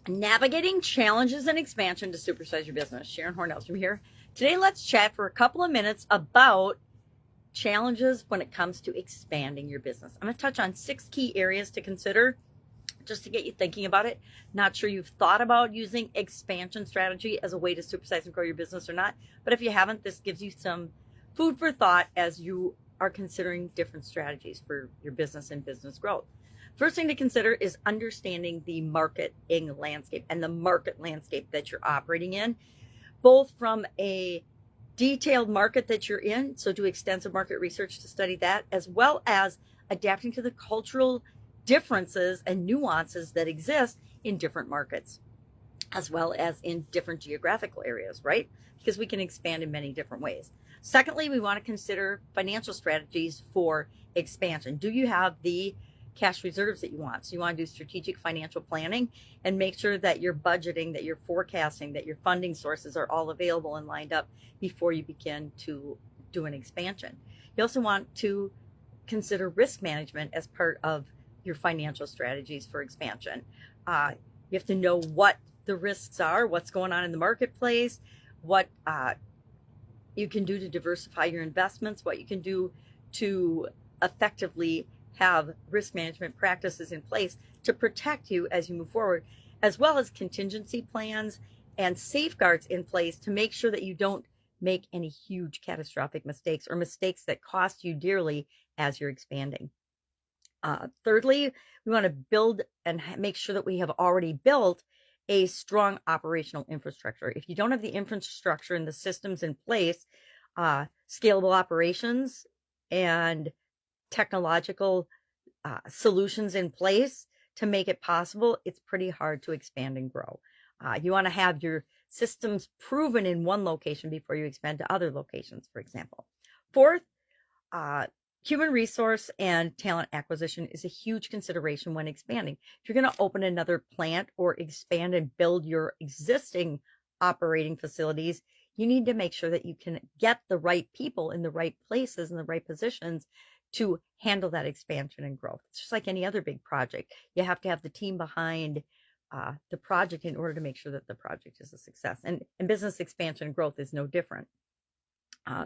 Navigating challenges and expansion to supersize your business. Sharon Horne-Ellstrom here. Today, let's chat for a couple of minutes about challenges when it comes to expanding your business. I'm going to touch on 6 key areas to consider just to get you thinking about it. Not sure you've thought about using expansion strategy as a way to supersize and grow your business or not, but if you haven't, this gives you some food for thought as you are considering different strategies for your business and business growth. First thing to consider is understanding the marketing landscape and the market landscape that you're operating in, both from a detailed market that you're in, so do extensive market research to study that, as well as adapting to the cultural differences and nuances that exist in different markets, as well as in different geographical areas, right? Because we can expand in many different ways. Secondly, we want to consider financial strategies for expansion. Do you have the cash reserves that you want? So you want to do strategic financial planning and make sure that your budgeting, that your forecasting, that your funding sources are all available and lined up before you begin to do an expansion. You also want to consider risk management as part of your financial strategies for expansion. You have to know what the risks are, what's going on in the marketplace, what you can do to diversify your investments, what you can do to effectively have risk management practices in place to protect you as you move forward, as well as contingency plans and safeguards in place to make sure that you don't make any huge catastrophic mistakes or mistakes that cost you dearly as you're expanding. Thirdly, we want to build and make sure that we have already built a strong operational infrastructure. If you don't have the infrastructure and the systems in place, scalable operations and technological solutions in place to make it possible, it's pretty hard to expand and grow. You want to have your systems proven in one location before you expand to other locations, for example. Fourth, human resource and talent acquisition is a huge consideration when expanding. If you're going to open another plant or expand and build your existing operating facilities, you need to make sure that you can get the right people in the right places and the right positions to handle that expansion and growth. It's just like any other big project. You have to have the team behind the project in order to make sure that the project is a success. And business expansion and growth is no different.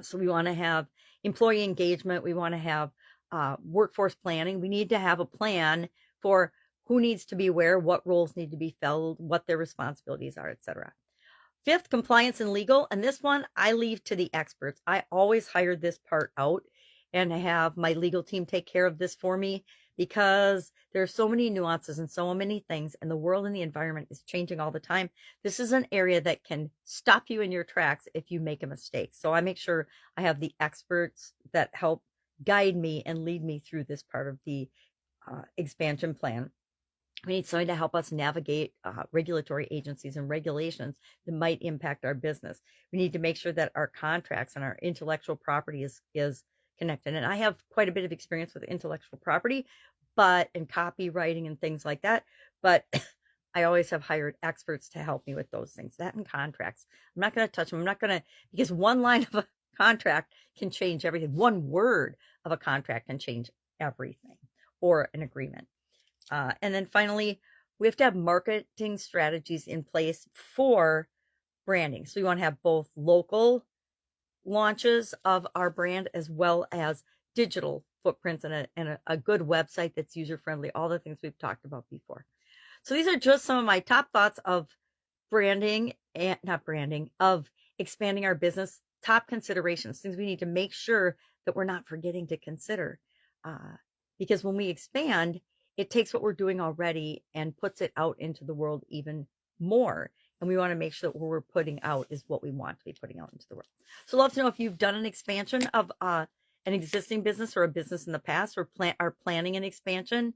So we want to have employee engagement. We want to have workforce planning. We need to have a plan for who needs to be where, what roles need to be filled, what their responsibilities are, etc. Fifth, compliance and legal. And this one I leave to the experts. I always hire this part out and have my legal team take care of this for me because there are so many nuances and so many things, and the world and the environment is changing all the time. This is an area that can stop you in your tracks if you make a mistake. So I make sure I have the experts that help guide me and lead me through this part of the expansion plan. We need somebody to help us navigate regulatory agencies and regulations that might impact our business. We need to make sure that our contracts and our intellectual property is connected. And I have quite a bit of experience with intellectual property, and copywriting and things like that. But I always have hired experts to help me with those things. That and contracts. I'm not going to touch them. I'm not going to, because one line of a contract can change everything. One word of a contract can change everything, or an agreement. And then finally, we have to have marketing strategies in place for branding. So we want to have both local launches of our brand as well as digital footprints and a good website that's user-friendly, all the things we've talked about before. So these are just some of my top thoughts of branding and of expanding our business, top considerations, things we need to make sure that we're not forgetting to consider. Because when we expand, it takes what we're doing already and puts it out into the world even more. And we want to make sure that what we're putting out is what we want to be putting out into the world. So I'd love to know if you've done an expansion of an existing business or a business in the past, or are planning an expansion.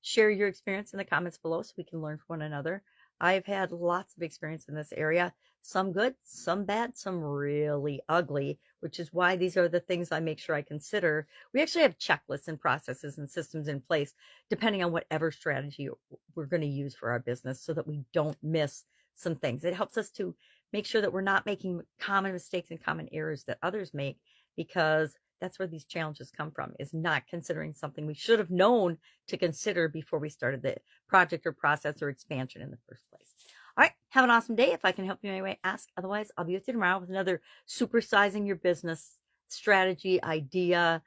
Share your experience in the comments below so we can learn from one another. I've had lots of experience in this area, some good, some bad, some really ugly, which is why these are the things I make sure I consider. We actually have checklists and processes and systems in place, depending on whatever strategy we're going to use for our business, so that we don't miss some things. It helps us to make sure that we're not making common mistakes and common errors that others make, because That's where these challenges come from, is not considering something we should have known to consider before we started the project or process or expansion in the first place. All right, have an awesome day. If I can help you in any way, ask. Otherwise, I'll be with you tomorrow with another supersizing your business strategy, idea,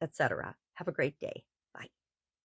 etc. Have a great day.